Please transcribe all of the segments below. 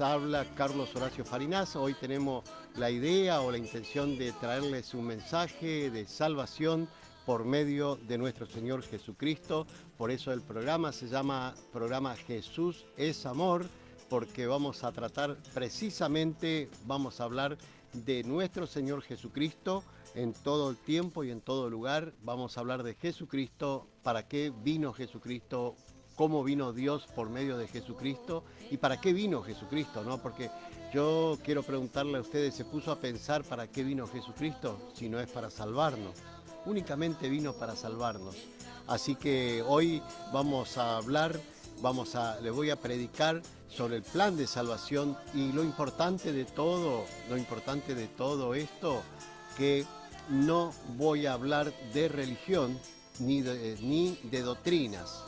Habla Carlos Horacio Farinaz. Hoy tenemos la idea o la intención de traerles un mensaje de salvación por medio de nuestro Señor Jesucristo. Por eso el programa se llama Programa Jesús es Amor, porque vamos a tratar precisamente, vamos a hablar de nuestro Señor Jesucristo en todo el tiempo y en todo lugar. Vamos a hablar de Jesucristo, para qué vino Jesucristo, cómo vino Dios por medio de Jesucristo y para qué vino Jesucristo, ¿no? Porque yo quiero preguntarle a ustedes, ¿se puso a pensar para qué vino Jesucristo? Si no es para salvarnos, únicamente vino para salvarnos. Así que hoy vamos a hablar, les voy a predicar sobre el plan de salvación y lo importante de todo esto, que no voy a hablar de religión ni de doctrinas.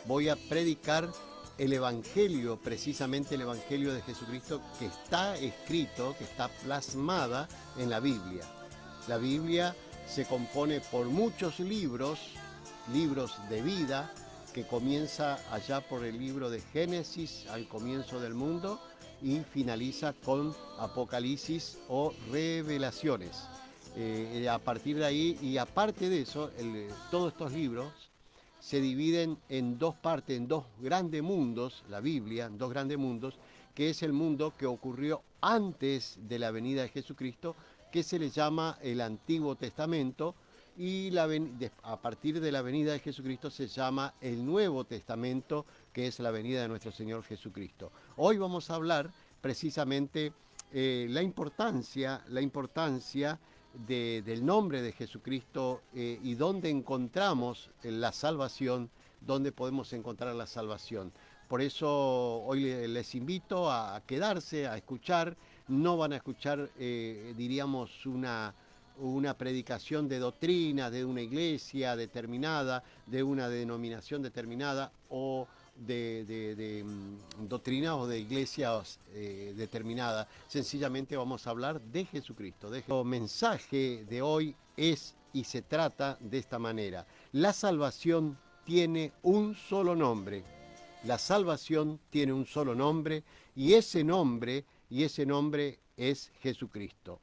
Voy a predicar el Evangelio, precisamente el Evangelio de Jesucristo, que está escrito, que está plasmada en la Biblia. La Biblia se compone por muchos libros de vida, que comienza allá por el libro de Génesis, al comienzo del mundo, y finaliza con Apocalipsis o Revelaciones. A partir de ahí, y aparte de eso, todos estos libros se dividen en dos partes, en dos grandes mundos, la Biblia, en dos grandes mundos, que es el mundo que ocurrió antes de la venida de Jesucristo, que se le llama el Antiguo Testamento, y a partir de la venida de Jesucristo se llama el Nuevo Testamento, que es la venida de nuestro Señor Jesucristo. Hoy vamos a hablar precisamente la importancia del nombre de Jesucristo y dónde encontramos la salvación, dónde podemos encontrar la salvación. Por eso hoy les invito a quedarse, a escuchar. No van a escuchar, diríamos, una predicación de doctrina de una iglesia determinada, de una denominación determinada, o de doctrina o de iglesias determinadas. Sencillamente vamos a hablar de Jesucristo. El mensaje de hoy es y se trata de esta manera: la salvación tiene un solo nombre. La salvación tiene un solo nombre, y ese nombre es Jesucristo.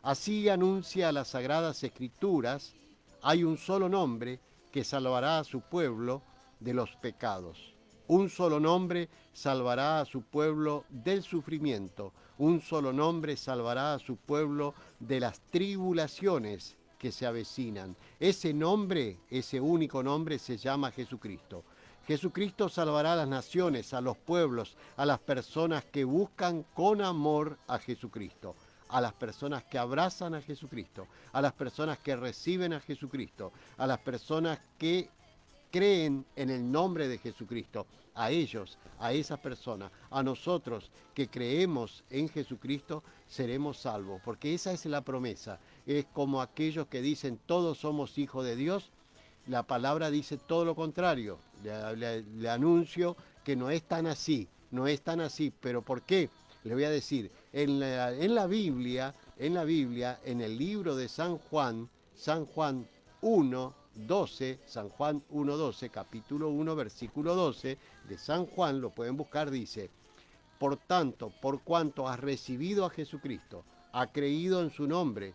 Así anuncia las Sagradas Escrituras: hay un solo nombre que salvará a su pueblo de los pecados. Un solo nombre salvará a su pueblo del sufrimiento. Un solo nombre salvará a su pueblo de las tribulaciones que se avecinan. Ese nombre, ese único nombre, se llama Jesucristo. Jesucristo salvará a las naciones, a los pueblos, a las personas que buscan con amor a Jesucristo, a las personas que abrazan a Jesucristo, a las personas que reciben a Jesucristo, a las personas que creen en el nombre de Jesucristo. A ellos, a esas personas, a nosotros que creemos en Jesucristo, seremos salvos, porque esa es la promesa. Es como aquellos que dicen todos somos hijos de Dios. La palabra dice todo lo contrario. Le anuncio que no es tan así, pero ¿por qué? Le voy a decir, en la Biblia, en el libro de San Juan 1:12, San Juan 1:12, capítulo 1, versículo 12 de San Juan, lo pueden buscar, dice: por tanto, por cuanto has recibido a Jesucristo, ha creído en su nombre,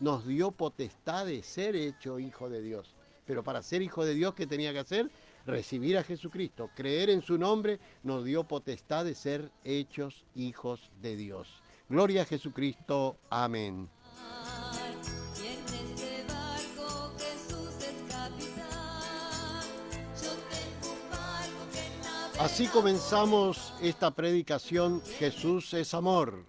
nos dio potestad de ser hecho hijo de Dios. Pero para ser hijo de Dios, ¿qué tenía que hacer? Recibir a Jesucristo, creer en su nombre, nos dio potestad de ser hechos hijos de Dios. Gloria a Jesucristo. Amén. Así comenzamos esta predicación: Jesús es amor.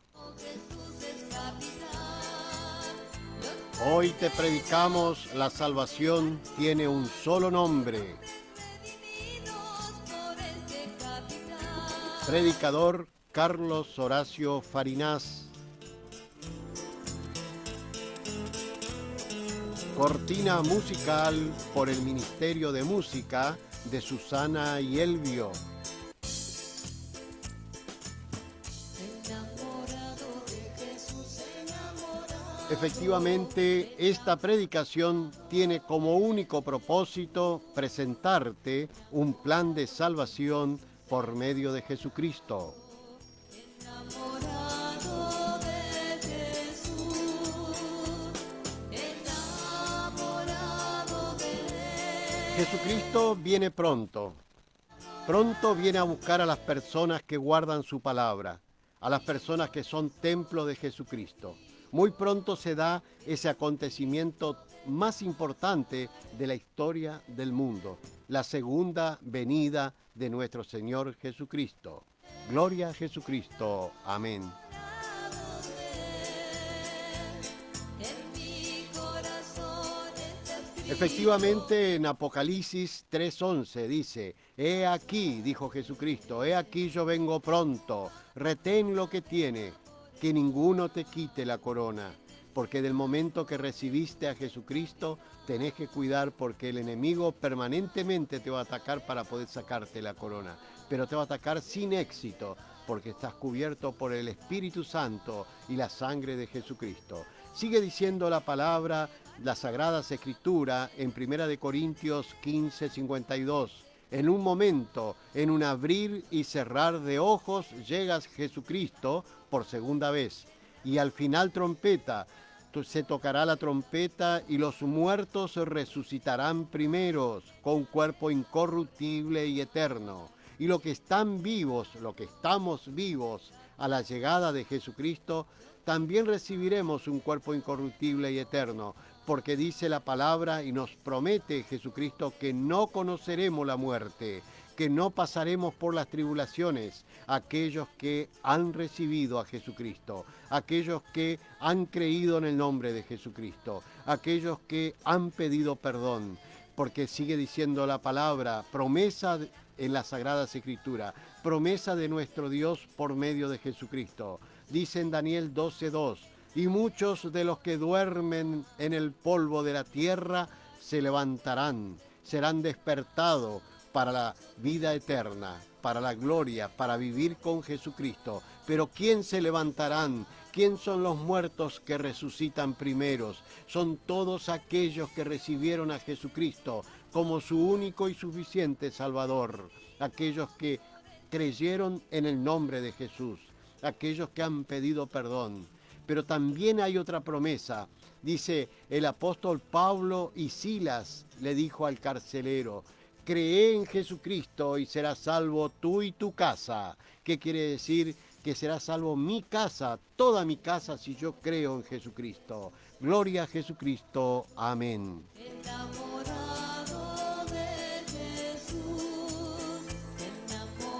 Hoy te predicamos: la salvación tiene un solo nombre. Predicador Carlos Horacio Farinaz. Cortina musical por el Ministerio de Música de Susana y Elvio. Efectivamente, esta predicación tiene como único propósito presentarte un plan de salvación por medio de Jesucristo. Jesucristo viene pronto. Pronto viene a buscar a las personas que guardan su palabra, a las personas que son templo de Jesucristo. Muy pronto se da ese acontecimiento más importante de la historia del mundo, la segunda venida de nuestro Señor Jesucristo. Gloria a Jesucristo. Amén. Efectivamente, en Apocalipsis 3:11 dice: He aquí, dijo Jesucristo, he aquí yo vengo pronto, retén lo que tiene, que ninguno te quite la corona, porque del momento que recibiste a Jesucristo, tenés que cuidar porque el enemigo permanentemente te va a atacar para poder sacarte la corona, pero te va a atacar sin éxito, porque estás cubierto por el Espíritu Santo y la sangre de Jesucristo. Sigue diciendo la palabra, las Sagradas Escrituras, en 1 Corintios 15:52. En un momento, en un abrir y cerrar de ojos, llega Jesucristo por segunda vez. Y al final trompeta, se tocará la trompeta y los muertos resucitarán primeros, con cuerpo incorruptible y eterno. Y los que están vivos, los que estamos vivos a la llegada de Jesucristo, también recibiremos un cuerpo incorruptible y eterno, porque dice la palabra y nos promete Jesucristo que no conoceremos la muerte, que no pasaremos por las tribulaciones, aquellos que han recibido a Jesucristo, aquellos que han creído en el nombre de Jesucristo, aquellos que han pedido perdón, porque sigue diciendo la palabra, promesa en las Sagradas Escrituras, promesa de nuestro Dios por medio de Jesucristo. Dice en Daniel 12:2, y muchos de los que duermen en el polvo de la tierra se levantarán, serán despertados para la vida eterna, para la gloria, para vivir con Jesucristo. Pero ¿quién se levantarán? ¿Quién son los muertos que resucitan primeros? Son todos aquellos que recibieron a Jesucristo como su único y suficiente Salvador, aquellos que creyeron en el nombre de Jesús, aquellos que han pedido perdón. Pero también hay otra promesa. Dice el apóstol Pablo y Silas le dijo al carcelero: cree en Jesucristo y serás salvo tú y tu casa. ¿Qué quiere decir? Que será salvo mi casa, toda mi casa, si yo creo en Jesucristo. Gloria a Jesucristo. Amén.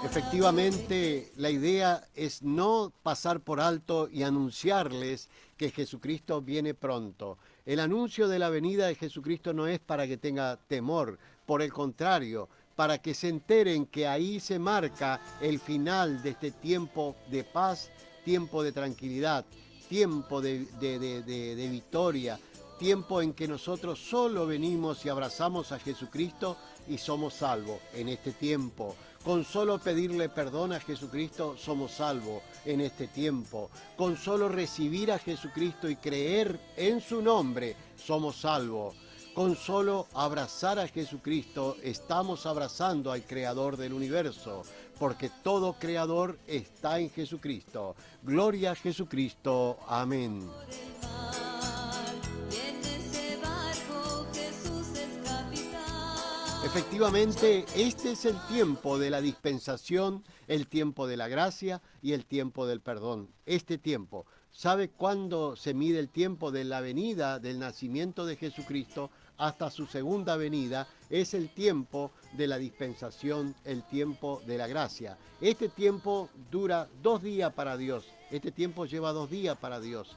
Efectivamente, la idea es no pasar por alto y anunciarles que Jesucristo viene pronto. El anuncio de la venida de Jesucristo no es para que tenga temor, por el contrario, para que se enteren que ahí se marca el final de este tiempo de paz, tiempo de tranquilidad, tiempo de victoria, tiempo en que nosotros solo venimos y abrazamos a Jesucristo y somos salvos en este tiempo. Con solo pedirle perdón a Jesucristo somos salvos en este tiempo. Con solo recibir a Jesucristo y creer en su nombre somos salvos. Con solo abrazar a Jesucristo estamos abrazando al Creador del universo, porque todo creador está en Jesucristo. Gloria a Jesucristo. Amén. Efectivamente, este es el tiempo de la dispensación, el tiempo de la gracia y el tiempo del perdón. Este tiempo. ¿Sabe cuándo se mide el tiempo de la venida, del nacimiento de Jesucristo hasta su segunda venida? Es el tiempo de la dispensación, el tiempo de la gracia. Este tiempo dura 2 días para Dios. Este tiempo lleva 2 días para Dios.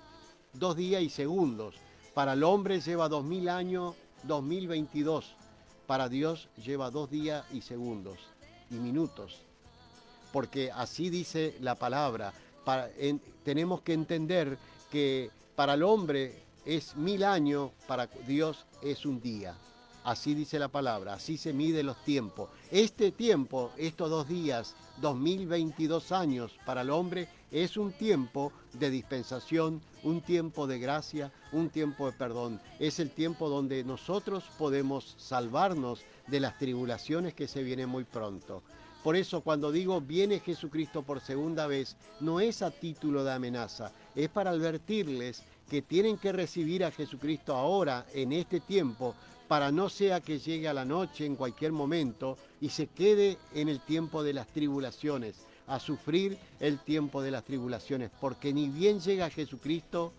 2 días y segundos. Para el hombre lleva 2000 años, 2022. Para Dios lleva 2 días y segundos y minutos, porque así dice la palabra. Tenemos que entender que para el hombre es 1000 años, para Dios es un día. Así dice la palabra, así se miden los tiempos. Este tiempo, estos 2 días, 2022 años para el hombre, es un tiempo de dispensación, un tiempo de gracia, un tiempo de perdón. Es el tiempo donde nosotros podemos salvarnos de las tribulaciones que se vienen muy pronto. Por eso cuando digo viene Jesucristo por segunda vez, no es a título de amenaza, es para advertirles que tienen que recibir a Jesucristo ahora, en este tiempo, para no sea que llegue a la noche en cualquier momento y se quede en el tiempo de las tribulaciones, a sufrir el tiempo de las tribulaciones, porque ni bien llega Jesucristo,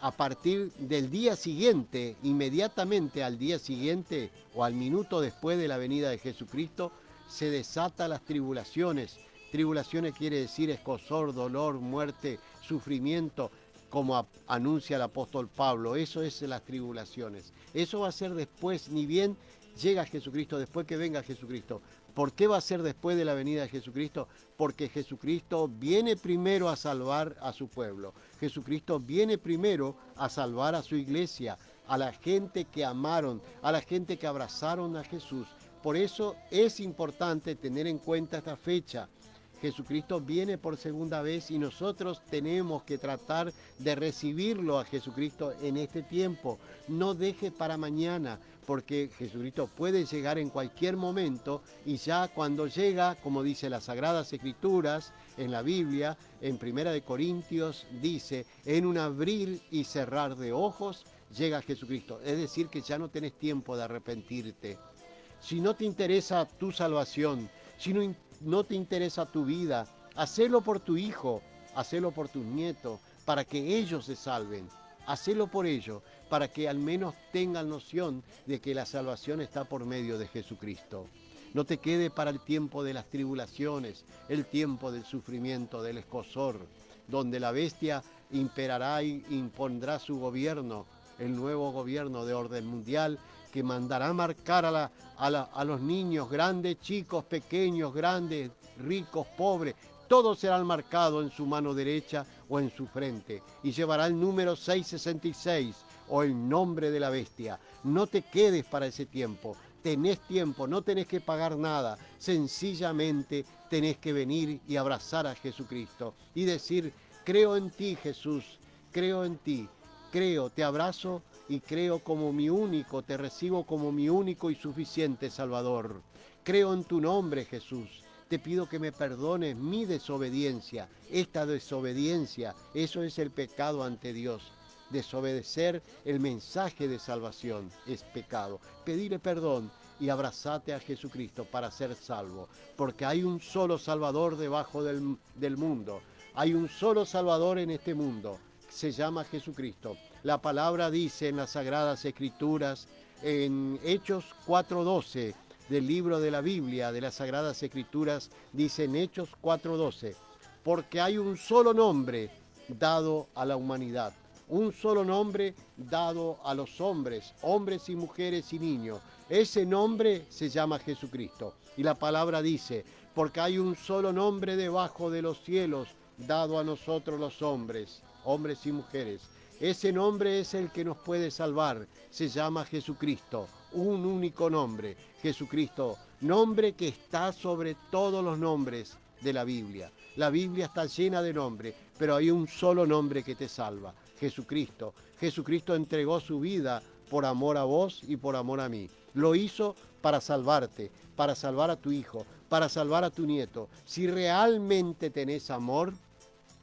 a partir del día siguiente, inmediatamente al día siguiente o al minuto después de la venida de Jesucristo, se desatan las tribulaciones. Tribulaciones quiere decir escozor, dolor, muerte, sufrimiento, como anuncia el apóstol Pablo. Eso es las tribulaciones. Eso va a ser después, ni bien llega Jesucristo, después que venga Jesucristo. ¿Por qué va a ser después de la venida de Jesucristo? Porque Jesucristo viene primero a salvar a su pueblo. Jesucristo viene primero a salvar a su iglesia, a la gente que amaron, a la gente que abrazaron a Jesús. Por eso es importante tener en cuenta esta fecha. Jesucristo viene por segunda vez y nosotros tenemos que tratar de recibirlo a Jesucristo en este tiempo. No deje para mañana, porque Jesucristo puede llegar en cualquier momento y ya cuando llega, como dice las Sagradas Escrituras en la Biblia, en 1 Corintios dice, en un abrir y cerrar de ojos llega Jesucristo. Es decir, que ya no tenés tiempo de arrepentirte. Si no te interesa tu salvación, si no te interesa tu vida, hacelo por tu hijo, hacelo por tus nietos, para que ellos se salven. Hacelo por ellos, para que al menos tengan noción de que la salvación está por medio de Jesucristo. No te quede para el tiempo de las tribulaciones, el tiempo del sufrimiento, del escozor, donde la bestia imperará y impondrá su gobierno, el nuevo gobierno de orden mundial, que mandará marcar a los niños, grandes, chicos, pequeños, grandes, ricos, pobres. Todos serán marcados en su mano derecha o en su frente y llevará el número 666 o el nombre de la bestia. No te quedes para ese tiempo. Tenés tiempo, no tenés que pagar nada. Sencillamente tenés que venir y abrazar a Jesucristo y decir, creo en ti, Jesús, creo en ti, creo, te abrazo y creo como mi único, te recibo como mi único y suficiente Salvador. Creo en tu nombre, Jesús. Te pido que me perdones mi desobediencia. Esta desobediencia, eso es el pecado ante Dios. Desobedecer el mensaje de salvación es pecado. Pedirle perdón y abrazate a Jesucristo para ser salvo. Porque hay un solo Salvador debajo del mundo. Hay un solo Salvador en este mundo. Se llama Jesucristo. La palabra dice en las Sagradas Escrituras, en Hechos 4:12, del libro de la Biblia, de las Sagradas Escrituras, dice en Hechos 4:12, porque hay un solo nombre dado a la humanidad, un solo nombre dado a los hombres, hombres y mujeres y niños. Ese nombre se llama Jesucristo. Y la palabra dice, porque hay un solo nombre debajo de los cielos dado a nosotros los hombres, hombres y mujeres. Ese nombre es el que nos puede salvar. Se llama Jesucristo. Un único nombre. Jesucristo. Nombre que está sobre todos los nombres de la Biblia. La Biblia está llena de nombres, pero hay un solo nombre que te salva. Jesucristo. Jesucristo entregó su vida por amor a vos y por amor a mí. Lo hizo para salvarte, para salvar a tu hijo, para salvar a tu nieto. Si realmente tenés amor,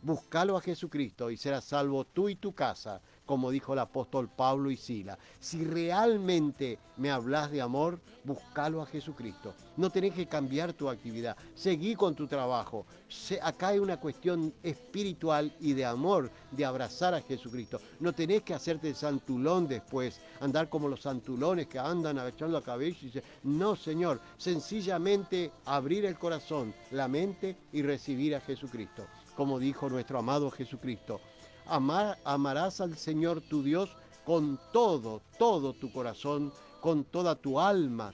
búscalo a Jesucristo y serás salvo tú y tu casa, como dijo el apóstol Pablo y Sila. Si realmente me hablas de amor, búscalo a Jesucristo. No tenés que cambiar tu actividad, seguí con tu trabajo. Acá hay una cuestión espiritual y de amor, de abrazar a Jesucristo. No tenés que hacerte santulón después, andar como los santulones que andan agachando la cabeza y dicen, no, Señor, sencillamente abrir el corazón, la mente y recibir a Jesucristo. Como dijo nuestro amado Jesucristo, amarás al Señor tu Dios con todo tu corazón, con toda tu alma,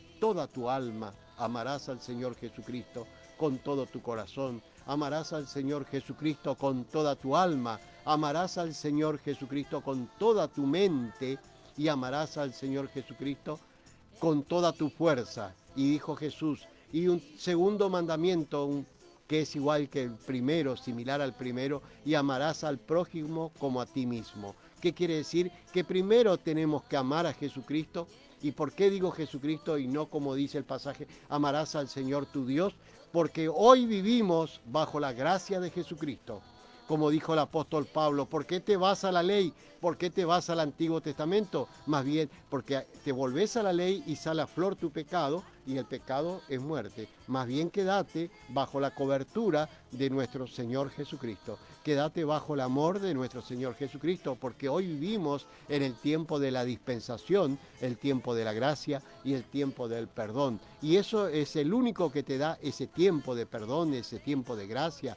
amarás al Señor Jesucristo con todo tu corazón, amarás al Señor Jesucristo con toda tu alma, amarás al Señor Jesucristo con toda tu mente y amarás al Señor Jesucristo con toda tu fuerza. Y dijo Jesús, y un segundo mandamiento, que es igual que el primero, similar al primero, y amarás al prójimo como a ti mismo. ¿Qué quiere decir? Que primero tenemos que amar a Jesucristo. ¿Y por qué digo Jesucristo y no como dice el pasaje, amarás al Señor tu Dios? Porque hoy vivimos bajo la gracia de Jesucristo. como dijo el apóstol Pablo. ¿Por qué te vas a la ley? ¿Por qué te vas al Antiguo Testamento? Más bien porque te volvés a la ley y sale a flor tu pecado, y el pecado es muerte. Más bien quédate bajo la cobertura de nuestro Señor Jesucristo. Quédate bajo el amor de nuestro Señor Jesucristo, porque hoy vivimos en el tiempo de la dispensación, el tiempo de la gracia y el tiempo del perdón. Y eso es el único que te da ese tiempo de perdón, ese tiempo de gracia,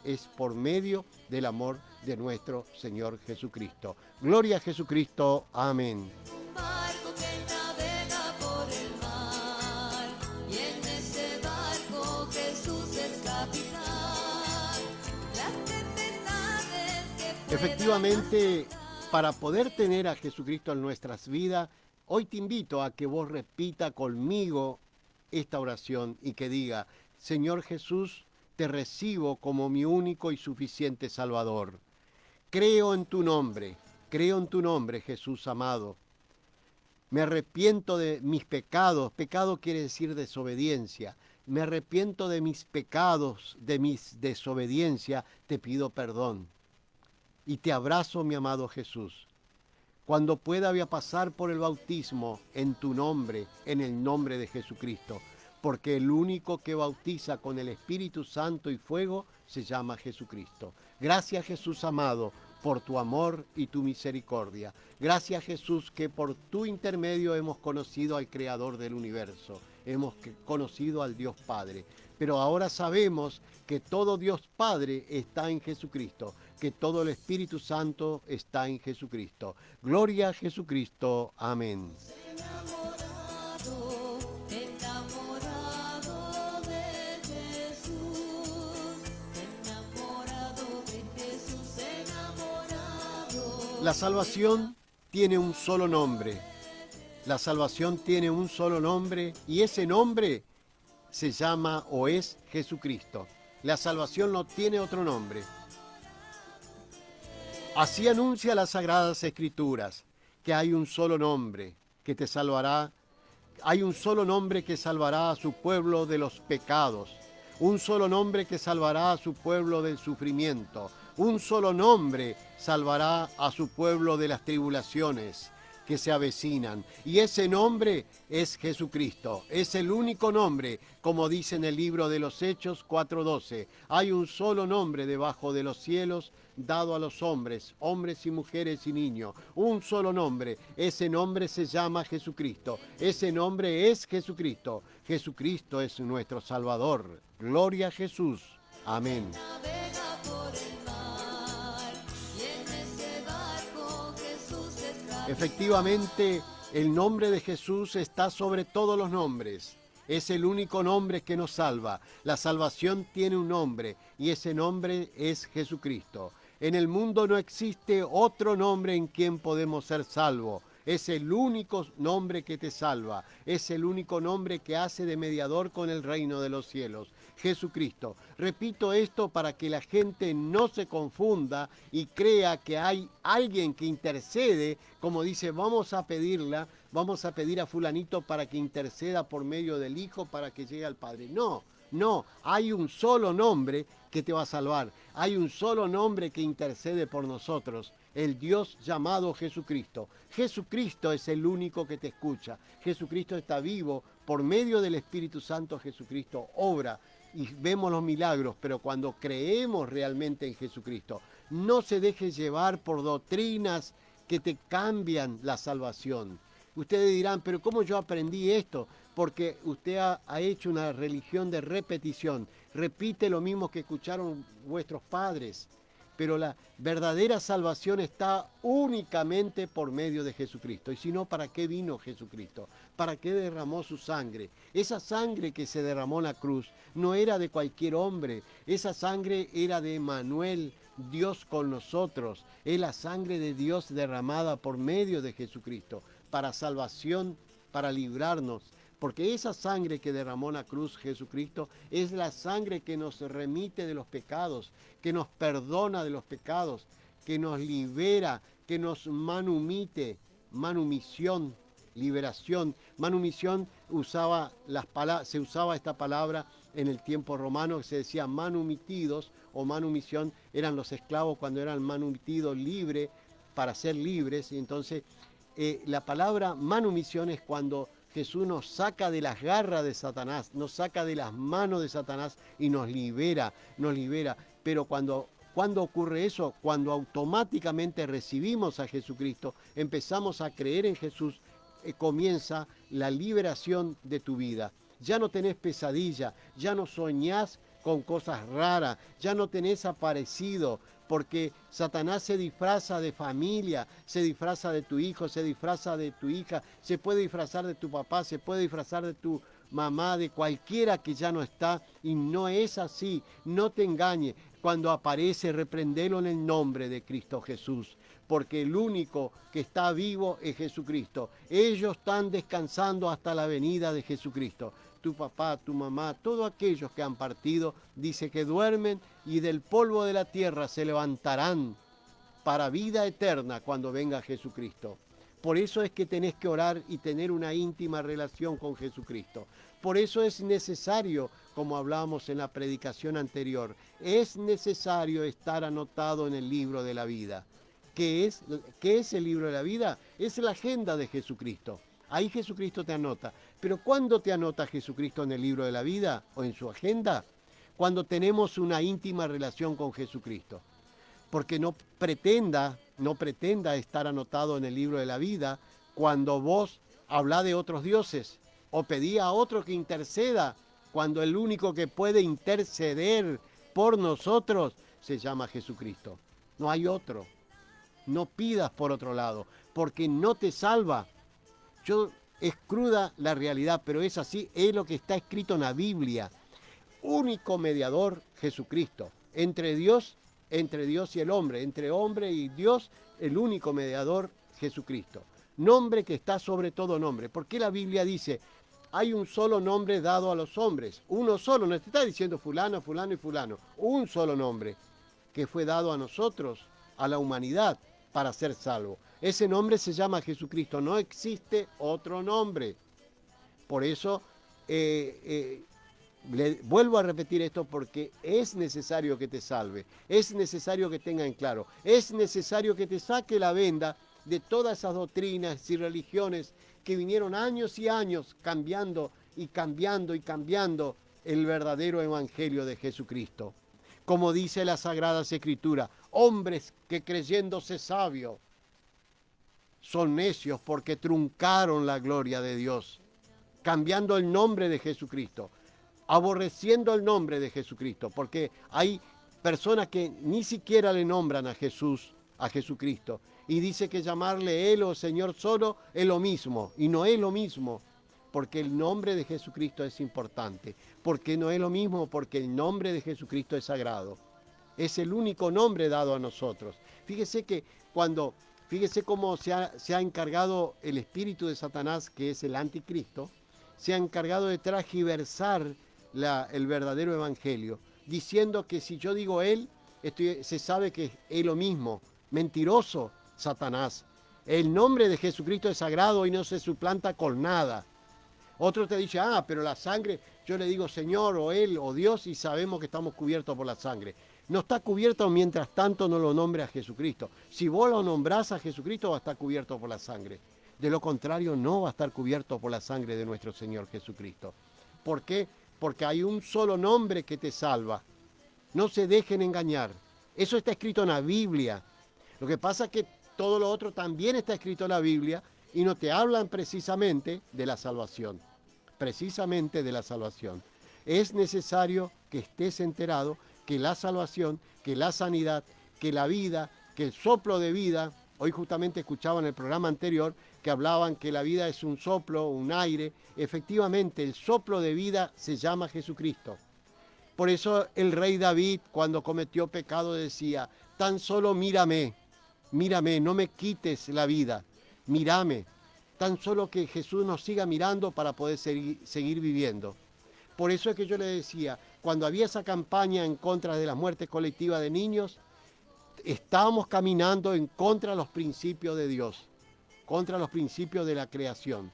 es por medio del amor de nuestro Señor Jesucristo. Gloria a Jesucristo. Amén. Un barco que navega por el mar, y en ese barco Jesús es capitán. Las tempestades que Efectivamente, para poder tener a Jesucristo en nuestras vidas, hoy te invito a que vos repita conmigo esta oración y que diga: Señor Jesús, te recibo como mi único y suficiente Salvador. Creo en tu nombre, Jesús amado. Me arrepiento de mis pecados, pecado quiere decir desobediencia. Me arrepiento de mis pecados, de mis desobediencia, te pido perdón. Y te abrazo, mi amado Jesús. Cuando pueda voy a pasar por el bautismo en tu nombre, en el nombre de Jesucristo, porque el único que bautiza con el Espíritu Santo y fuego se llama Jesucristo. Gracias, Jesús amado, por tu amor y tu misericordia. Gracias, Jesús, que por tu intermedio hemos conocido al Creador del universo, hemos conocido al Dios Padre. Pero ahora sabemos que todo Dios Padre está en Jesucristo, que todo el Espíritu Santo está en Jesucristo. Gloria a Jesucristo. Amén. enamorado de Jesús, enamorado. La salvación tiene un solo nombre. La salvación tiene un solo nombre y ese nombre se llama o es Jesucristo. La salvación no tiene otro nombre. Así anuncia las Sagradas Escrituras que hay un solo nombre que te salvará. Hay un solo nombre que salvará a su pueblo de los pecados. Un solo nombre que salvará a su pueblo del sufrimiento. Un solo nombre salvará a su pueblo de las tribulaciones que se avecinan. Y ese nombre es Jesucristo. Es el único nombre, como dice en el libro de los Hechos 4:12. Hay un solo nombre debajo de los cielos dado a los hombres, hombres y mujeres y niños. Un solo nombre. Ese nombre se llama Jesucristo. Ese nombre es Jesucristo. Jesucristo es nuestro Salvador. Gloria a Jesús. Amén. Navega por el mar, y en ese barco Jesús es capitán. Efectivamente, el nombre de Jesús está sobre todos los nombres. Es el único nombre que nos salva. La salvación tiene un nombre y ese nombre es Jesucristo. En el mundo no existe otro nombre en quien podemos ser salvos. Es el único nombre que te salva. Es el único nombre que hace de mediador con el reino de los cielos. Jesucristo. Repito esto para que la gente no se confunda y crea que hay alguien que intercede, como dice, vamos a pedir a fulanito para que interceda por medio del Hijo para que llegue al Padre. No, hay un solo nombre que te va a salvar. Hay un solo nombre que intercede por nosotros. El Dios llamado Jesucristo. Jesucristo es el único que te escucha. Jesucristo está vivo. Por medio del Espíritu Santo, Jesucristo obra y vemos los milagros, pero cuando creemos realmente en Jesucristo, no se deje llevar por doctrinas que te cambian la salvación. Ustedes dirán, pero ¿cómo yo aprendí esto? Porque usted ha hecho una religión de repetición. Repite lo mismo que escucharon vuestros padres. Pero la verdadera salvación está únicamente por medio de Jesucristo. Y si no, ¿para qué vino Jesucristo? ¿Para qué derramó su sangre? Esa sangre que se derramó en la cruz no era de cualquier hombre. Esa sangre era de Emmanuel, Dios con nosotros. Es la sangre de Dios derramada por medio de Jesucristo para salvación, para librarnos. Porque esa sangre que derramó en la cruz Jesucristo es la sangre que nos remite de los pecados, que nos perdona de los pecados, que nos libera, que nos manumite, manumisión, liberación. Manumisión se usaba esta palabra en el tiempo romano, que se decía manumitidos o manumisión, eran los esclavos cuando eran manumitidos libre para ser libres. Y entonces la palabra manumisión es cuando Jesús nos saca de las garras de Satanás, nos saca de las manos de Satanás y nos libera, nos libera. Pero cuando ocurre eso, cuando automáticamente recibimos a Jesucristo, empezamos a creer en Jesús, comienza la liberación de tu vida. Ya no tenés pesadilla, ya no soñás con cosas raras, ya no tenés aparecido, porque Satanás se disfraza de familia, se disfraza de tu hijo, se disfraza de tu hija, se puede disfrazar de tu papá, se puede disfrazar de tu mamá, de cualquiera que ya no está, y no es así, no te engañes. Cuando aparece, reprendelo en el nombre de Cristo Jesús, porque el único que está vivo es Jesucristo. Ellos están descansando hasta la venida de Jesucristo. Tu papá, tu mamá, todos aquellos que han partido, dice que duermen y del polvo de la tierra se levantarán para vida eterna cuando venga Jesucristo. Por eso es que tenés que orar y tener una íntima relación con Jesucristo. Por eso es necesario, como hablábamos en la predicación anterior, es necesario estar anotado en el libro de la vida. ¿Qué es el libro de la vida? Es la agenda de Jesucristo. Ahí Jesucristo te anota. Pero ¿cuándo te anota Jesucristo en el libro de la vida o en su agenda? Cuando tenemos una íntima relación con Jesucristo. Porque no pretenda estar anotado en el libro de la vida cuando vos hablás de otros dioses o pedí a otro que interceda, cuando el único que puede interceder por nosotros se llama Jesucristo. No hay otro. No pidas por otro lado, porque no te salva. Es cruda la realidad, pero es así, es lo que está escrito en la Biblia. Único mediador, Jesucristo. Entre Dios y el hombre, entre hombre y Dios, el único mediador, Jesucristo. Nombre que está sobre todo nombre. ¿Por qué la Biblia dice, hay un solo nombre dado a los hombres? Uno solo, no te está diciendo fulano, fulano y fulano. Un solo nombre que fue dado a nosotros, a la humanidad, para ser salvo. Ese nombre se llama Jesucristo, no existe otro nombre. Por eso, vuelvo a repetir esto porque es necesario que te salve, es necesario que tenga en claro, es necesario que te saque la venda de todas esas doctrinas y religiones que vinieron años y años cambiando y cambiando y cambiando el verdadero evangelio de Jesucristo. Como dice la Sagrada Escritura, hombres que creyéndose sabios son necios porque truncaron la gloria de Dios, cambiando el nombre de Jesucristo, aborreciendo el nombre de Jesucristo, porque hay personas que ni siquiera le nombran a Jesús, a Jesucristo, y dice que llamarle Él o Señor solo es lo mismo, y no es lo mismo, porque el nombre de Jesucristo es importante. Porque no es lo mismo, porque el nombre de Jesucristo es sagrado. Es el único nombre dado a nosotros. Fíjese cómo se ha encargado el espíritu de Satanás, que es el anticristo, se ha encargado de transgiversar el verdadero evangelio, diciendo que si yo digo Él, se sabe que es lo mismo. Mentiroso, Satanás. El nombre de Jesucristo es sagrado y no se suplanta con nada. Otro te dice, pero la sangre, yo le digo Señor o Él o Dios y sabemos que estamos cubiertos por la sangre. No está cubierto mientras tanto no lo nombre a Jesucristo. Si vos lo nombrás a Jesucristo va a estar cubierto por la sangre. De lo contrario no va a estar cubierto por la sangre de nuestro Señor Jesucristo. ¿Por qué? Porque hay un solo nombre que te salva. No se dejen engañar. Eso está escrito en la Biblia. Lo que pasa es que todo lo otro también está escrito en la Biblia y no te hablan precisamente de la salvación. Precisamente de la salvación. Es necesario que estés enterado que la salvación, que la sanidad, que la vida, que el soplo de vida, hoy justamente escuchaba en el programa anterior que hablaban que la vida es un soplo, un aire. Efectivamente, el soplo de vida se llama Jesucristo. Por eso el rey David, cuando cometió pecado, decía, tan solo mírame, no me quites la vida, mírame. Tan solo que Jesús nos siga mirando para poder seguir viviendo. Por eso es que yo le decía, cuando había esa campaña en contra de la muerte colectiva de niños, estábamos caminando en contra de los principios de Dios, contra los principios de la creación.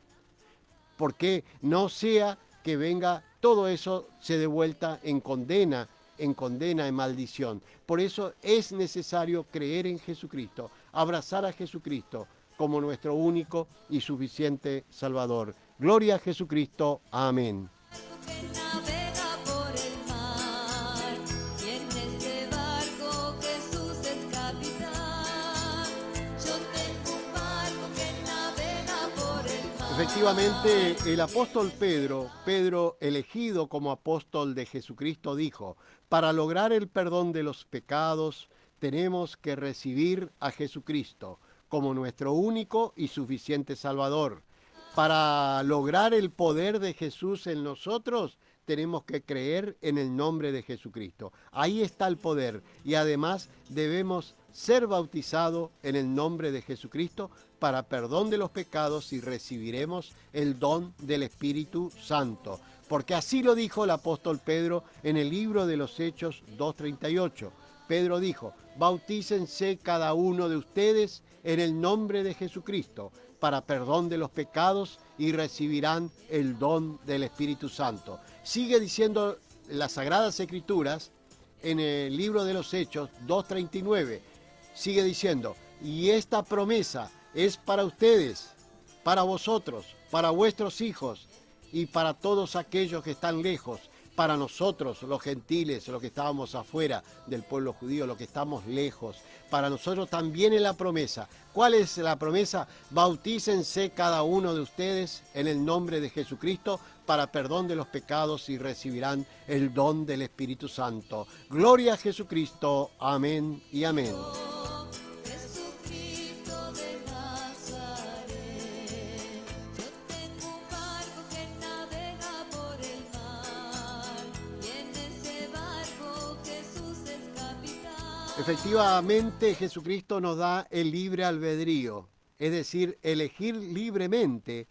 Porque no sea que venga, todo eso se dé vuelta en condena, en maldición. Por eso es necesario creer en Jesucristo, abrazar a Jesucristo como nuestro único y suficiente Salvador. Gloria a Jesucristo. Amén. Que navega por el mar, y en ese barco Jesús es capitán. Yo tengo un barco que navega por el mar. Efectivamente, el apóstol Pedro elegido como apóstol de Jesucristo, dijo: para lograr el perdón de los pecados, tenemos que recibir a Jesucristo como nuestro único y suficiente Salvador. Para lograr el poder de Jesús en nosotros, tenemos que creer en el nombre de Jesucristo. Ahí está el poder, y además debemos ser bautizados en el nombre de Jesucristo para perdón de los pecados, y recibiremos el don del Espíritu Santo. Porque así lo dijo el apóstol Pedro en el libro de los Hechos 2:38. Pedro dijo: bautícense cada uno de ustedes en el nombre de Jesucristo para perdón de los pecados, y recibirán el don del Espíritu Santo. Sigue diciendo las Sagradas Escrituras en el libro de los Hechos 2:39. Sigue diciendo: y esta promesa es para ustedes, para vosotros, para vuestros hijos y para todos aquellos que están lejos, para nosotros los gentiles, los que estábamos afuera del pueblo judío, los que estamos lejos. Para nosotros también es la promesa. ¿Cuál es la promesa? Bautícense cada uno de ustedes en el nombre de Jesucristo para perdón de los pecados, y recibirán el don del Espíritu Santo. Gloria a Jesucristo. Amén y amén. Jesucristo de Nazaret, yo tengo un barco que navega por el mar, y en ese barco Jesús es capitán. Efectivamente, Jesucristo nos da el libre albedrío, es decir, elegir libremente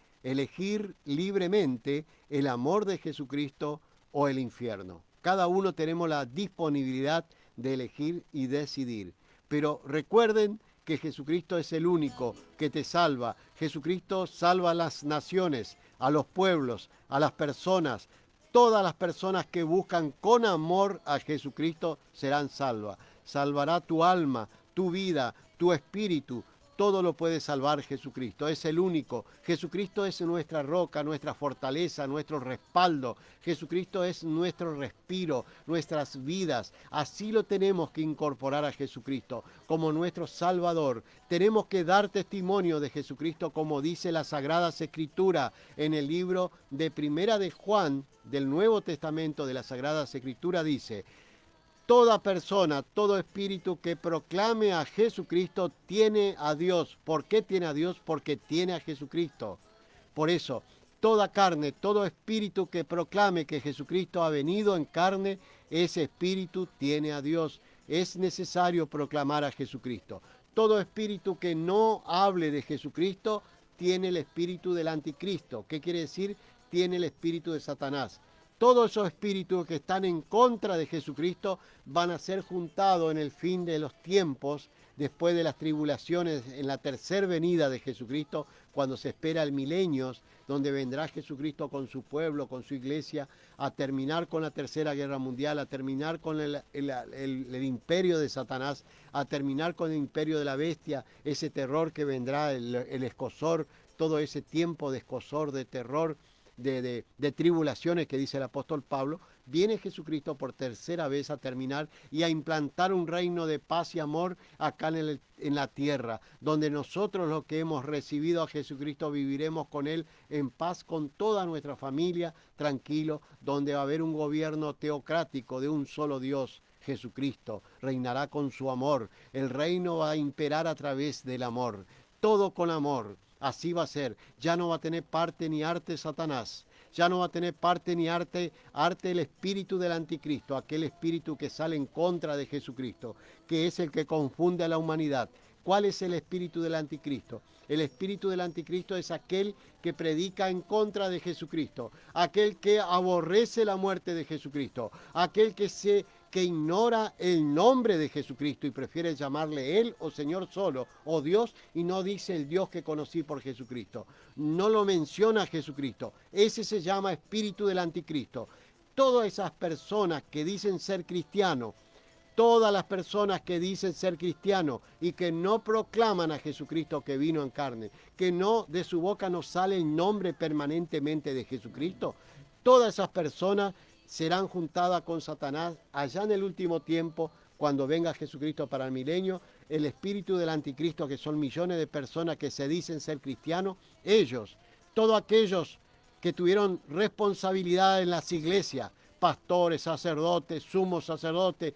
el amor de Jesucristo o el infierno. Cada uno tenemos la disponibilidad de elegir y decidir. Pero recuerden que Jesucristo es el único que te salva. Jesucristo salva a las naciones, a los pueblos, a las personas. Todas las personas que buscan con amor a Jesucristo serán salvas. Salvará tu alma, tu vida, tu espíritu. Todo lo puede salvar Jesucristo. Es el único. Jesucristo es nuestra roca, nuestra fortaleza, nuestro respaldo. Jesucristo es nuestro respiro, nuestras vidas. Así lo tenemos que incorporar a Jesucristo como nuestro Salvador. Tenemos que dar testimonio de Jesucristo, como dice la Sagrada Escritura en el libro de Primera de Juan del Nuevo Testamento de la Sagrada Escritura. Dice: toda persona, todo espíritu que proclame a Jesucristo tiene a Dios. ¿Por qué tiene a Dios? Porque tiene a Jesucristo. Por eso, toda carne, todo espíritu que proclame que Jesucristo ha venido en carne, ese espíritu tiene a Dios. Es necesario proclamar a Jesucristo. Todo espíritu que no hable de Jesucristo tiene el espíritu del anticristo. ¿Qué quiere decir? Tiene el espíritu de Satanás. Todos esos espíritus que están en contra de Jesucristo van a ser juntados en el fin de los tiempos, después de las tribulaciones, en la tercera venida de Jesucristo, cuando se espera el milenio, donde vendrá Jesucristo con su pueblo, con su iglesia, a terminar con la tercera guerra mundial, a terminar con el imperio de Satanás, a terminar con el imperio de la bestia, ese terror que vendrá, el escozor, todo ese tiempo de escozor, de terror, de tribulaciones que dice el apóstol Pablo. Viene Jesucristo por tercera vez a terminar y a implantar un reino de paz y amor acá en la tierra, donde nosotros, los que hemos recibido a Jesucristo, viviremos con Él en paz con toda nuestra familia, tranquilo, donde va a haber un gobierno teocrático de un solo Dios. Jesucristo reinará con su amor. El reino va a imperar a través del amor. Todo con amor. Así va a ser. Ya no va a tener parte ni arte Satanás. Ya no va a tener parte ni arte el espíritu del anticristo, aquel espíritu que sale en contra de Jesucristo, que es el que confunde a la humanidad. ¿Cuál es el espíritu del anticristo? El espíritu del anticristo es aquel que predica en contra de Jesucristo, aquel que aborrece la muerte de Jesucristo, aquel que que ignora el nombre de Jesucristo y prefiere llamarle Él o Señor solo, o Dios, y no dice el Dios que conocí por Jesucristo. No lo menciona a Jesucristo. Ese se llama espíritu del anticristo. Todas esas personas que dicen ser cristianos, todas las personas que dicen ser cristianos y que no proclaman a Jesucristo que vino en carne, que no de su boca no sale el nombre permanentemente de Jesucristo, todas esas personas serán juntadas con Satanás allá en el último tiempo, cuando venga Jesucristo para el milenio. El espíritu del anticristo, que son millones de personas que se dicen ser cristianos, ellos, todos aquellos que tuvieron responsabilidad en las iglesias, pastores, sacerdotes, sumos sacerdotes,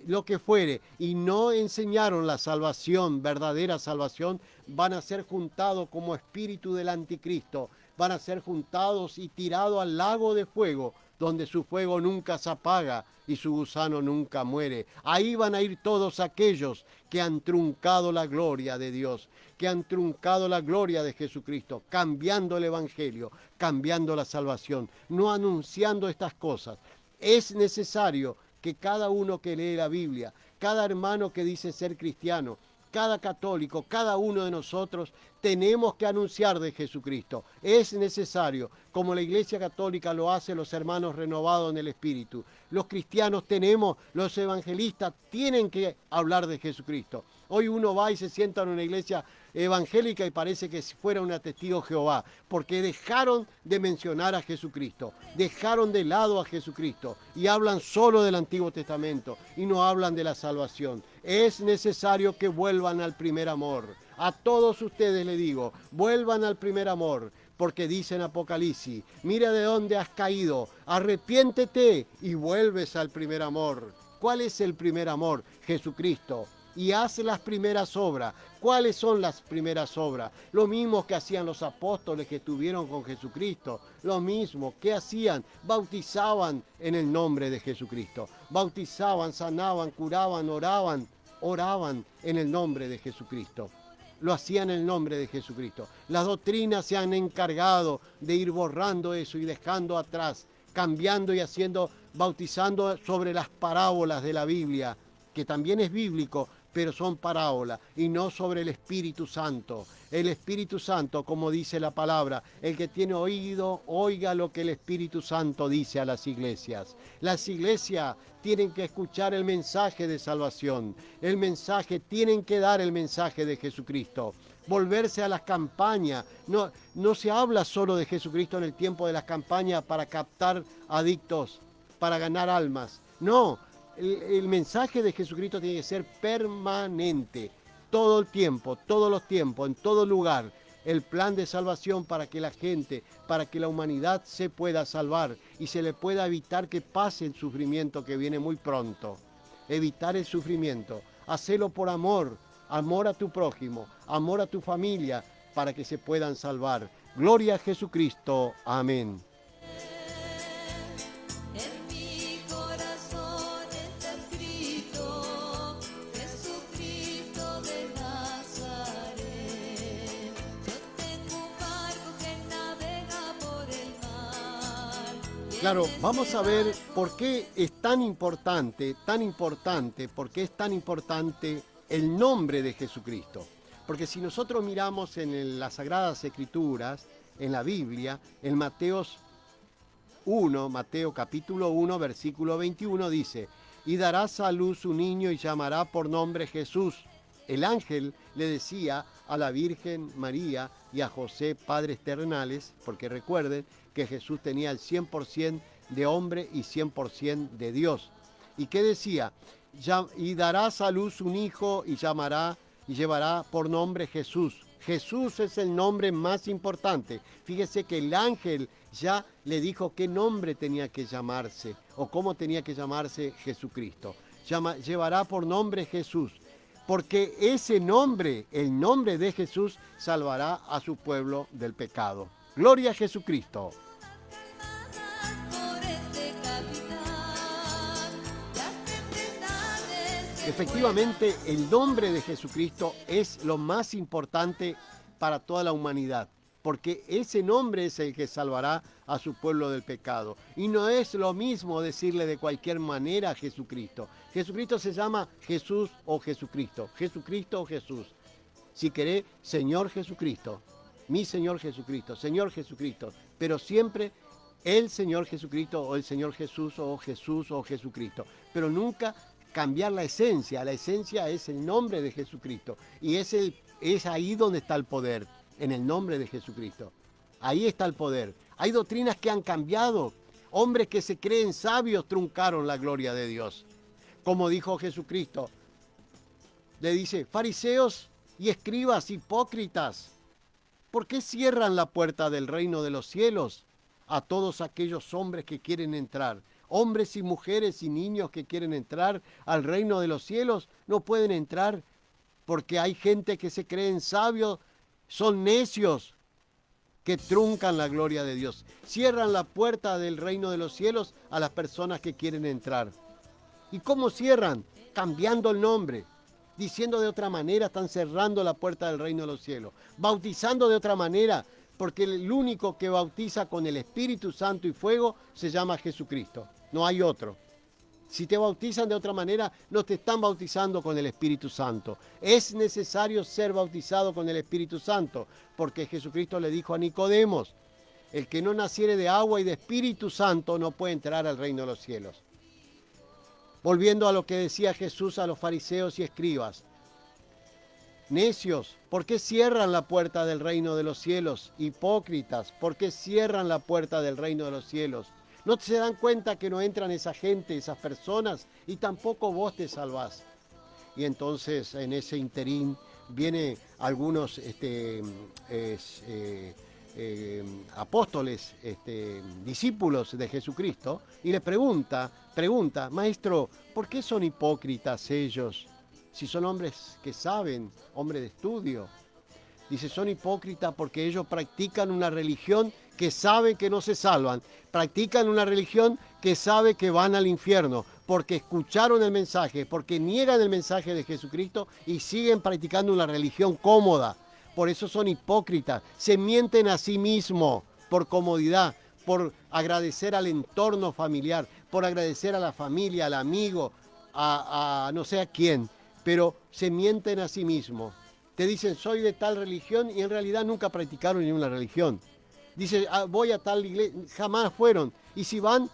lo que fuere, y no enseñaron la salvación, verdadera salvación, van a ser juntados como espíritu del anticristo, van a ser juntados y tirados al lago de fuego, donde su fuego nunca se apaga y su gusano nunca muere. Ahí van a ir todos aquellos que han truncado la gloria de Dios, que han truncado la gloria de Jesucristo, cambiando el evangelio, cambiando la salvación, no anunciando estas cosas. Es necesario que cada uno que lee la Biblia, cada hermano que dice ser cristiano, cada católico, cada uno de nosotros, tenemos que anunciar de Jesucristo. Es necesario, como la Iglesia Católica lo hace, los hermanos renovados en el Espíritu. Los cristianos tenemos, los evangelistas tienen que hablar de Jesucristo. Hoy uno va y se sienta en una iglesia evangélica y parece que si fuera un testigo de Jehová, porque dejaron de mencionar a Jesucristo, dejaron de lado a Jesucristo y hablan solo del Antiguo Testamento y no hablan de la salvación. Es necesario que vuelvan al primer amor. A todos ustedes les digo, vuelvan al primer amor, porque dice en Apocalipsis, mira de dónde has caído, arrepiéntete y vuelves al primer amor. ¿Cuál es el primer amor? Jesucristo. Y hace las primeras obras. ¿Cuáles son las primeras obras? Lo mismo que hacían los apóstoles que estuvieron con Jesucristo. Lo mismo que hacían, bautizaban en el nombre de Jesucristo. Bautizaban, sanaban, curaban, oraban en el nombre de Jesucristo. Lo hacían en el nombre de Jesucristo. Las doctrinas se han encargado de ir borrando eso y dejando atrás, cambiando y haciendo, bautizando sobre las parábolas de la Biblia, que también es bíblico, pero son parábolas, y no sobre el Espíritu Santo. El Espíritu Santo, como dice la palabra, el que tiene oído, oiga lo que el Espíritu Santo dice a las iglesias. Las iglesias tienen que escuchar el mensaje de salvación, el mensaje, tienen que dar el mensaje de Jesucristo. Volverse a las campañas. No se habla solo de Jesucristo en el tiempo de las campañas para captar adictos, para ganar almas. No. El mensaje de Jesucristo tiene que ser permanente, todo el tiempo, todos los tiempos, en todo lugar. El plan de salvación para que la gente, para que la humanidad se pueda salvar y se le pueda evitar que pase el sufrimiento que viene muy pronto. Evitar el sufrimiento, hacerlo por amor, amor a tu prójimo, amor a tu familia, para que se puedan salvar. Gloria a Jesucristo. Amén. Claro, vamos a ver por qué es tan importante, por qué es tan importante el nombre de Jesucristo. Porque si nosotros miramos en las Sagradas Escrituras, en la Biblia, en Mateo capítulo 1, versículo 21, dice, y darás a luz un niño y llamará por nombre Jesús. El ángel le decía a la Virgen María y a José, padres terrenales, porque recuerden que Jesús tenía el 100% de hombre y 100% de Dios. ¿Y qué decía? Y darás a luz un hijo y llevará por nombre Jesús. Jesús es el nombre más importante. Fíjese que el ángel ya le dijo qué nombre tenía que llamarse o cómo tenía que llamarse Jesucristo. Llevará por nombre Jesús. Porque ese nombre, el nombre de Jesús, salvará a su pueblo del pecado. Gloria a Jesucristo. Efectivamente, el nombre de Jesucristo es lo más importante para toda la humanidad. porque ese nombre es el que salvará a su pueblo del pecado. Y no es lo mismo decirle de cualquier manera a Jesucristo. Jesucristo se llama Jesús o Jesucristo, Jesucristo o Jesús. Si querés, Señor Jesucristo, mi Señor Jesucristo, Señor Jesucristo, pero siempre el Señor Jesucristo o el Señor Jesús o Jesucristo, pero nunca cambiar la esencia es el nombre de Jesucristo y es ahí donde está el poder, en el nombre de Jesucristo. Ahí está el poder. Hay doctrinas que han cambiado. Hombres que se creen sabios truncaron la gloria de Dios. Como dijo Jesucristo, le dice, fariseos y escribas hipócritas, ¿por qué cierran la puerta del reino de los cielos a todos aquellos hombres que quieren entrar? Hombres y mujeres y niños que quieren entrar al reino de los cielos no pueden entrar porque hay gente que se creen sabios, son necios que truncan la gloria de Dios. Cierran la puerta del reino de los cielos a las personas que quieren entrar. ¿Y cómo cierran? Cambiando el nombre. Diciendo de otra manera, están cerrando la puerta del reino de los cielos. Bautizando de otra manera, porque el único que bautiza con el Espíritu Santo y fuego se llama Jesucristo. No hay otro. Si te bautizan de otra manera, no te están bautizando con el Espíritu Santo. Es necesario ser bautizado con el Espíritu Santo, porque Jesucristo le dijo a Nicodemos, el que no naciere de agua y de Espíritu Santo no puede entrar al reino de los cielos. Volviendo a lo que decía Jesús a los fariseos y escribas. Necios, ¿por qué cierran la puerta del reino de los cielos? Hipócritas, ¿por qué cierran la puerta del reino de los cielos? ¿No se dan cuenta que no entran esa gente, esas personas, y tampoco vos te salvás? Y entonces en ese interín vienen algunos apóstoles, discípulos de Jesucristo, y le pregunta, maestro, ¿por qué son hipócritas ellos? Si son hombres que saben, hombres de estudio. Dice, son hipócritas porque ellos practican una religión que saben que no se salvan. Practican una religión que sabe que van al infierno, porque escucharon el mensaje, porque niegan el mensaje de Jesucristo y siguen practicando una religión cómoda. Por eso son hipócritas. Se mienten a sí mismos por comodidad, por agradecer al entorno familiar, por agradecer a la familia, al amigo, a no sé a quién, pero se mienten a sí mismos. Te dicen, soy de tal religión y en realidad nunca practicaron ninguna religión. Dice, voy a tal iglesia, jamás fueron. Y si van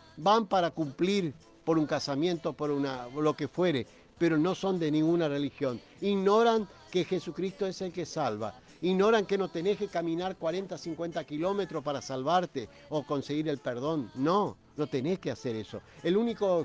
para cumplir por un casamiento, por lo que fuere, pero no son de ninguna religión. Ignoran que Jesucristo es el que salva. Ignoran que no tenés que caminar 40, 50 kilómetros para salvarte o conseguir el perdón. No tenés que hacer eso. El único